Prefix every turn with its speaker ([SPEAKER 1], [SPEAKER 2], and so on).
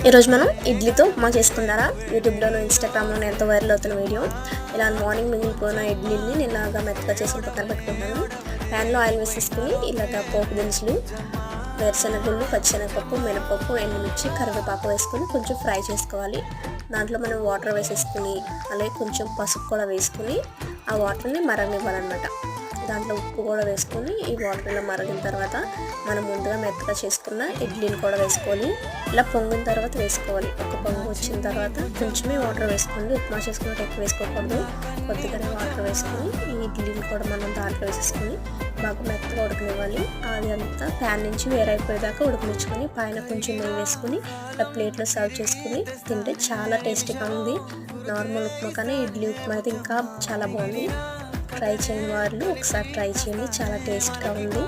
[SPEAKER 1] ఈరోజు మనం ఇడ్లీతో ఉప్మా చేసుకున్నారా. యూట్యూబ్లోనూ ఇన్స్టాగ్రామ్లోనూ ఎంతో వైరల్ అవుతున్న వీడియో. ఇలా మార్నింగ్ మిగిలిపోయిన ఇడ్లీని నేను ఇలాగా మెత్తగా చేసి పక్కన పెట్టుకుంటాను. ప్యాన్లో ఆయిల్ వేసేసుకుని ఇలాగ పోపు దినుసులు, వేరుశనగుళ్ళు, పచ్చిశనగపప్పు, మినపప్పు, ఎండుమిర్చి, కరివేపాకు వేసుకొని కొంచెం ఫ్రై చేసుకోవాలి. దాంట్లో మనం వాటర్ వేసేసుకుని అలాగే కొంచెం పసుపు కూడా వేసుకుని ఆ వాటర్ని మరగనివ్వాలన్నమాట. దాంట్లో ఉప్పు కూడా వేసుకొని ఈ వాటర్లో మరిగిన తర్వాత మనం ముందుగా మెత్తగా చేసుకున్న ఇడ్లీని కూడా వేసుకోవాలి. ఇలా పొంగిన తర్వాత వేసుకోవాలి. ఒక పొంగు వచ్చిన తర్వాత కొంచెమే వాటర్ వేసుకోండి. ఉప్మా చేసుకున్నట్టు ఎక్కువ వేసుకోకూడదు. కొద్దిగానే వాటర్ వేసుకొని ఈ ఇడ్లీని కూడా మనం దాంట్లో వేసేసుకొని బాగా మెత్తగా ఉడకనివ్వాలి. అది అంతా ప్యాన్ నుంచి వేరైపోయేదాకా ఉడకనిచ్చుకొని పైన కొంచెం నెయ్యి వేసుకొని ప్లేట్లో సర్వ్ చేసుకుని తింటే చాలా టేస్టీగా ఉంది. నార్మల్ ఉప్మా కానీ ఇడ్లీ ఉప్మా అయితే ఇంకా చాలా బాగుంది. ట్రై చేయని వాళ్ళు ఒకసారి ట్రై చేయండి, చాలా టేస్ట్గా ఉంది.